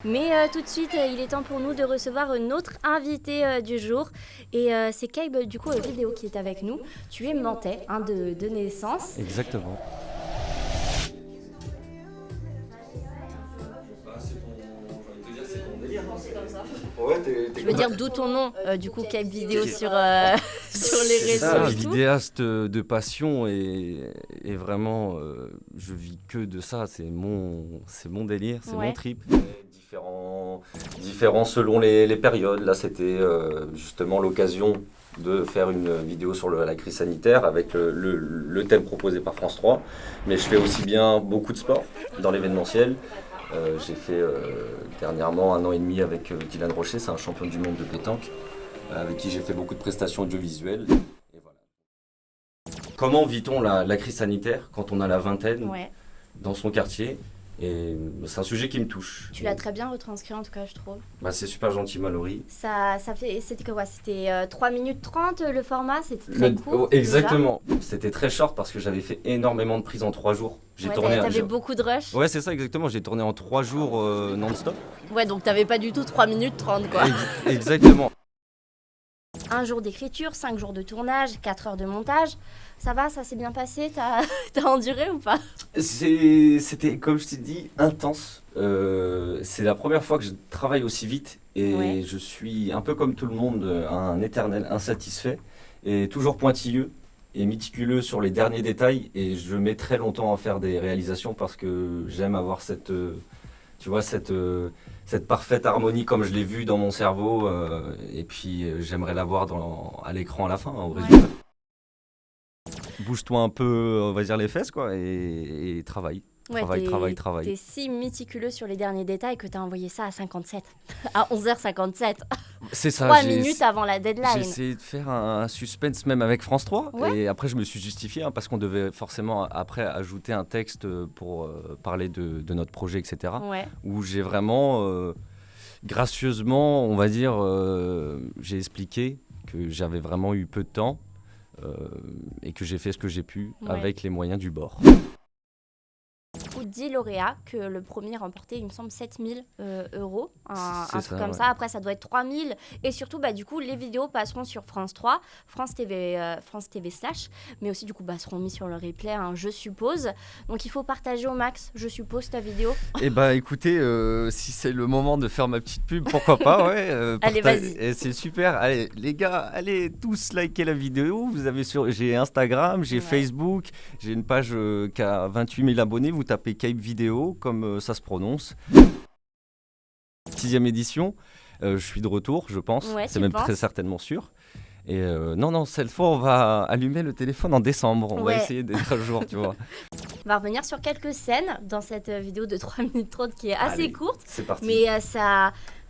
Mais tout de suite, il est temps pour nous de recevoir notre invité du jour. Et c'est Kayb, du coup, vidéo qui est avec nous. Tu es nantais de naissance. Exactement. C'est comme ça. Ouais, Je veux dire d'où ton nom, du coup, Kayb vidéo sur les réseaux Ça, et tout. vidéaste de passion et vraiment, je vis que de ça. C'est mon délire, c'est Ouais. mon trip. Différents selon les périodes. Là, c'était justement l'occasion de faire une vidéo sur la crise sanitaire avec le thème proposé par France 3. Mais je fais aussi bien beaucoup de sport dans l'événementiel. J'ai fait dernièrement 1 an et demi avec Dylan Rocher, c'est un champion du monde de pétanque, avec qui j'ai fait beaucoup de prestations audiovisuelles. Et voilà. Comment vit-on la crise sanitaire quand on a la vingtaine Ouais. dans son quartier? Et c'est un sujet qui me touche. Tu l'as très bien retranscrit, en tout cas, je trouve. Bah, c'est super gentil, Mallory. C'était quoi? C'était 3 minutes 30 le format, c'était très court. Exactement. C'était très short parce que j'avais fait énormément de prises en 3 jours. Déjà. Ouais, t'avais beaucoup de rush. Ouais, c'est ça, exactement. J'ai tourné en 3 jours non-stop. Ouais, donc t'avais pas du tout 3 minutes 30, quoi. Exactement. 1 jour d'écriture, 5 jours de tournage, 4 heures de montage. Ça va, ça s'est bien passé? T'as enduré ou pas? C'était, comme je t'ai dit, intense. C'est la première fois que je travaille aussi vite et Ouais. je suis un peu comme tout le monde, un éternel insatisfait et toujours pointilleux et méticuleux sur les derniers détails. Et je mets très longtemps à faire des réalisations parce que j'aime avoir cette parfaite harmonie comme je l'ai vue dans mon cerveau. Et puis j'aimerais l'avoir à l'écran à la fin, au résultat. Bouge-toi un peu, on va dire, les fesses, quoi, et travaille. Ouais, Travaille. T'es si méticuleux sur les derniers détails que t'as envoyé ça à 57. À 11h57. C'est ça. 3 minutes avant la J'ai deadline. essayé de faire un suspense même avec France 3. Ouais. Et après, je me suis justifié parce qu'on devait forcément après ajouter un texte pour parler de notre projet, etc. Ouais. Où j'ai vraiment, gracieusement, on va dire, j'ai expliqué que j'avais vraiment eu peu de temps. Et que j'ai fait ce que j'ai pu avec les moyens du bord. 10 lauréats, que le premier remportait, il me semble, 7000 euros, un C'est truc ça, comme ouais. ça. Après, ça doit être 3000. Et surtout, du coup, les vidéos passeront sur France 3, France TV Slash, mais aussi, du coup, seront mis sur le replay, je suppose. Donc, il faut partager au max, je suppose, ta vidéo. Eh bah écoutez, si c'est le moment de faire ma petite pub, pourquoi pas, ouais. Allez, vas-y. Et c'est super. Allez, les gars, allez tous liker la vidéo. J'ai Instagram, j'ai Facebook, j'ai une page qui a 28 000 abonnés. Vous tapez Kayb vidéo, comme ça se prononce. 6e édition. Je suis de retour, je pense. Ouais, C'est tu même penses très certainement sûr. Et non, cette fois, on va allumer le téléphone en décembre. On va essayer d'être à jour, tu vois. On va revenir sur quelques scènes dans cette vidéo de 3 minutes 30 qui est assez Allez, courte. C'est parti.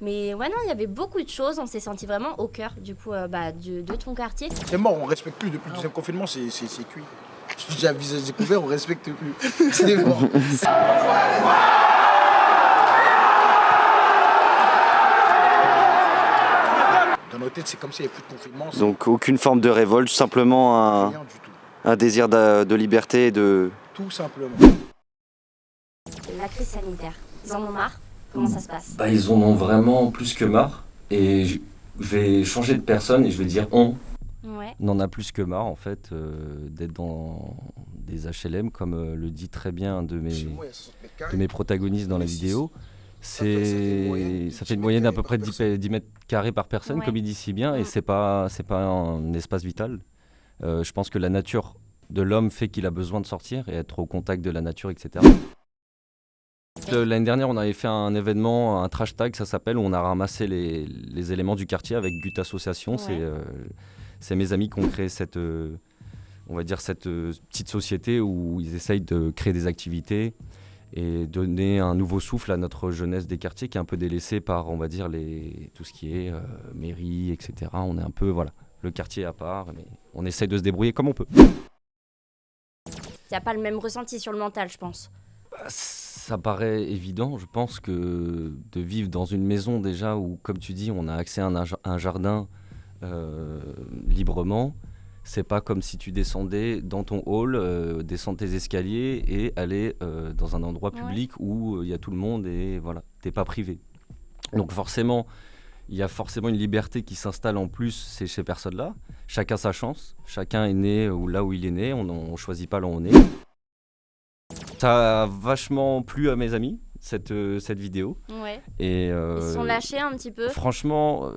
Mais ouais, non, il y avait beaucoup de choses. On s'est senti vraiment au cœur, du coup, de ton quartier. C'est mort, on respecte plus depuis le deuxième confinement, c'est cuit. Je dis à visage découvert, on respecte plus. C'est mort. Dans nos têtes, c'est comme s'il n'y avait plus de confinement. Donc aucune forme de révolte, simplement Rien du tout. un désir de liberté et de... Tout simplement. La crise sanitaire, ils en ont marre? Comment ça se passe? Ils en ont vraiment plus que marre. Et je vais changer de personne et je vais dire on. Ouais. On en a plus que marre, en fait, d'être dans des HLM, comme le dit très bien un de Chez moi, il y a 60 mètres carrés. mes protagonistes dans la vidéo. Ça fait Ça fait une moyenne d'à peu près 10 mètres carrés par personne, Ouais. comme il dit si bien, et c'est pas un espace vital. Je pense que la nature de l'homme fait qu'il a besoin de sortir et être au contact de la nature, etc. L'année dernière, on avait fait un événement, un trash tag, ça s'appelle, où on a ramassé les éléments du quartier avec But Association. Ouais. C'est mes amis qui ont créé cette petite société où ils essayent de créer des activités et donner un nouveau souffle à notre jeunesse des quartiers qui est un peu délaissée par, on va dire, tout ce qui est mairie, etc. On est un peu, voilà, le quartier à part, mais on essaye de se débrouiller comme on peut. Il n'y a pas le même ressenti sur le mental, je pense. Ça paraît évident, je pense que de vivre dans une maison déjà où, comme tu dis, on a accès à un jardin librement, c'est pas comme si tu descendais dans ton hall, descendre tes escaliers et aller dans un endroit public où il y a tout le monde et voilà, t'es pas privé. Donc forcément, il y a forcément une liberté qui s'installe en plus ces personnes-là. Chacun sa chance, chacun est né là où il est né, on ne choisit pas là où on est. Ça a vachement plu à mes amis, cette vidéo. Ouais. Et, Ils se sont lâchés un petit peu. Franchement,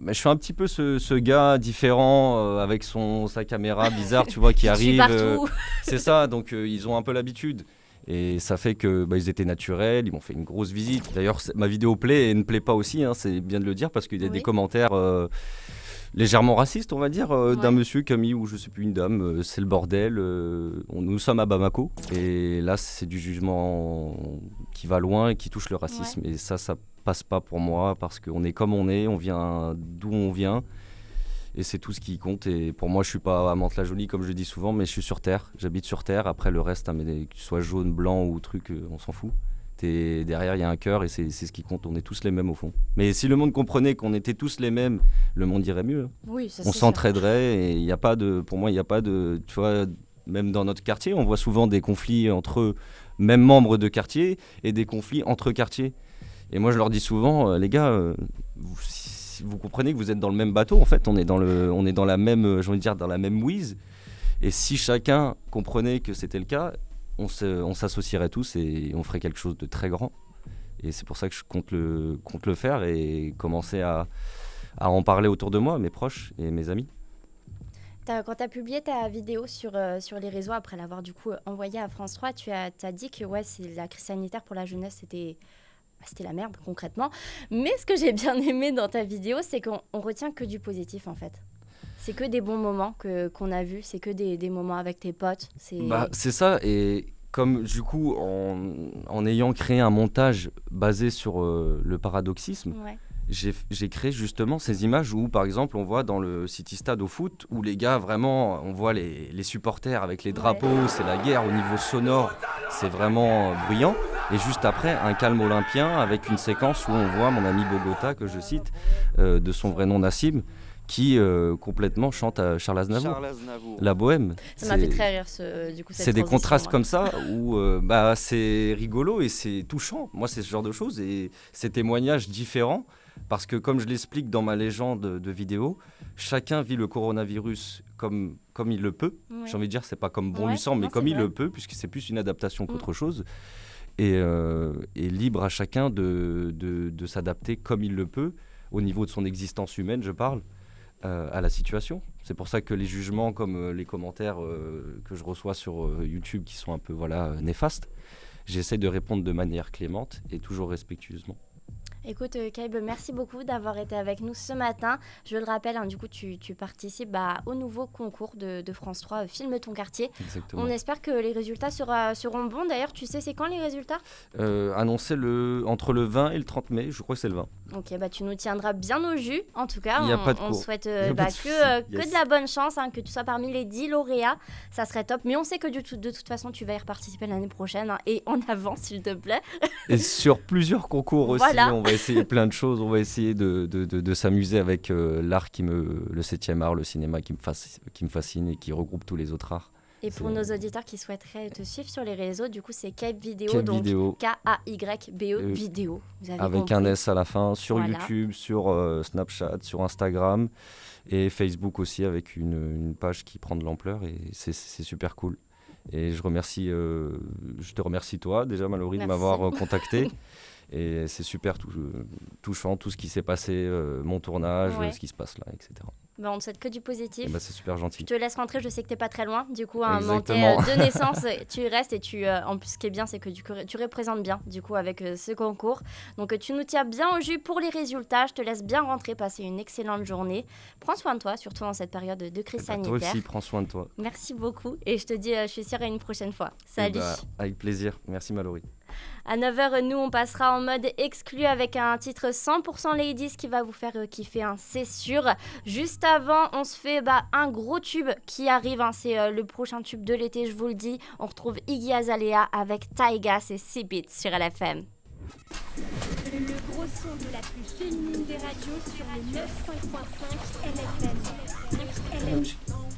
je suis un petit peu ce gars différent avec sa caméra bizarre, tu vois, qui arrive. Partout. C'est ça, donc ils ont un peu l'habitude. Et ça fait que ils étaient naturels, ils m'ont fait une grosse visite. D'ailleurs, ma vidéo plaît et ne plaît pas aussi, hein, c'est bien de le dire, parce qu'il y a des commentaires légèrement racistes, on va dire, d'un monsieur qui a mis, ou je sais plus, une dame, c'est le bordel, nous sommes à Bamako. Et là, c'est du jugement qui va loin et qui touche le racisme. Et ça passe pas pour moi, parce qu'on est comme on est, on vient d'où on vient. Et c'est tout ce qui compte. Et pour moi, je suis pas à Mantes-la-Jolie, comme je dis souvent, mais je suis sur Terre. J'habite sur Terre. Après, le reste, que tu sois jaune, blanc ou truc, on s'en fout. Derrière, il y a un cœur et c'est ce qui compte. On est tous les mêmes au fond. Mais si le monde comprenait qu'on était tous les mêmes, le monde irait mieux. Oui, ça, on s'entraiderait et il n'y a pas de... Pour moi, il n'y a pas de... Tu vois, même dans notre quartier, on voit souvent des conflits entre mêmes membres de quartier et des conflits entre quartiers. Et moi, je leur dis souvent, les gars, vous comprenez que vous êtes dans le même bateau, en fait, on est dans la même, j'ai envie de dire, dans la même wheeze. Et si chacun comprenait que c'était le cas, on s'associerait tous et on ferait quelque chose de très grand. Et c'est pour ça que je compte le faire et commencer à en parler autour de moi, mes proches et mes amis. Quand tu as publié ta vidéo sur les réseaux, après l'avoir du coup envoyée à France 3, tu as dit que c'est la crise sanitaire pour la jeunesse, c'était la merde concrètement. Mais ce que j'ai bien aimé dans ta vidéo, c'est qu'on retient que du positif en fait. C'est que des bons moments qu'on a vus, c'est que des moments avec tes potes. C'est ça, et comme du coup, en ayant créé un montage basé sur le paradoxisme, j'ai créé justement ces images où, par exemple, on voit dans le City Stade au foot, où les gars, vraiment, on voit les supporters avec les drapeaux, c'est la guerre au niveau sonore, c'est vraiment bruyant. Et juste après, un calme olympien avec une séquence où on voit mon ami Bogota, que je cite, de son vrai nom Nassim, qui complètement chante à Charles Aznavour. La bohème. Ça m'a fait très rire, c'est des contrastes comme ça où c'est rigolo et c'est touchant. Moi, c'est ce genre de choses et ces témoignages différents, parce que comme je l'explique dans ma légende de vidéo, chacun vit le coronavirus comme il le peut. J'ai envie de dire, c'est pas comme bon lui semble, mais comme il le peut, puisque c'est plus une adaptation qu'autre chose. Et libre à chacun de s'adapter comme il le peut, au niveau de son existence humaine, je parle, à la situation. C'est pour ça que les jugements, comme les commentaires que je reçois sur YouTube, qui sont un peu néfastes, j'essaie de répondre de manière clémente et toujours respectueusement. Écoute, Kaib, merci beaucoup d'avoir été avec nous ce matin. Je le rappelle, du coup, tu participes au nouveau concours de France 3, Filme ton quartier. Exactement. On espère que les résultats seront bons. D'ailleurs, tu sais, c'est quand les résultats ? Annoncé entre le 20 et le 30 mai, je crois que c'est le 20. Ok, tu nous tiendras bien au jus. En tout cas, on souhaite que de la bonne chance, que tu sois parmi les 10 lauréats. Ça serait top. Mais on sait que de toute façon, tu vas y reparticiper l'année prochaine. Et en avant, s'il te plaît. Et sur plusieurs concours aussi. On va essayer plein de choses. On va essayer de s'amuser avec l'art le 7e art, le cinéma qui me fascine et qui regroupe tous les autres arts. Et pour nos auditeurs qui souhaiteraient te suivre sur les réseaux, du coup, c'est Kaib Vidéo, K-A-Y-B-E Vidéo. Vous avez avec compris. Un S à la fin, sur YouTube, sur Snapchat, sur Instagram et Facebook aussi, avec une page qui prend de l'ampleur et c'est super cool. Et je te remercie toi déjà, Mallory, de m'avoir contacté. Et c'est super touchant, tout ce qui s'est passé, mon tournage, ce qui se passe là, etc. On ne souhaite que du positif. C'est super gentil. Je te laisse rentrer, je sais que tu n'es pas très loin. Du coup, Exactement. de naissance, tu restes et en plus, ce qui est bien, c'est que tu représentes bien, du coup, avec ce concours. Donc, tu nous tiens bien au jus pour les résultats. Je te laisse bien rentrer, passer une excellente journée. Prends soin de toi, surtout en cette période de crise sanitaire. Toi aussi, prends soin de toi. Merci beaucoup. Et je te dis, je suis sûre à une prochaine fois. Salut. Avec plaisir. Merci, Mallory. À 9h, nous, on passera en mode exclu avec un titre 100% Ladies qui va vous faire kiffer, c'est sûr. Juste avant, on se fait un gros tube qui arrive. C'est le prochain tube de l'été, je vous le dis. On retrouve Iggy Azalea avec Taiga, c'est C-Beat sur LFM. Le gros son de la plus féminine des radios sur les 9.5 LFM.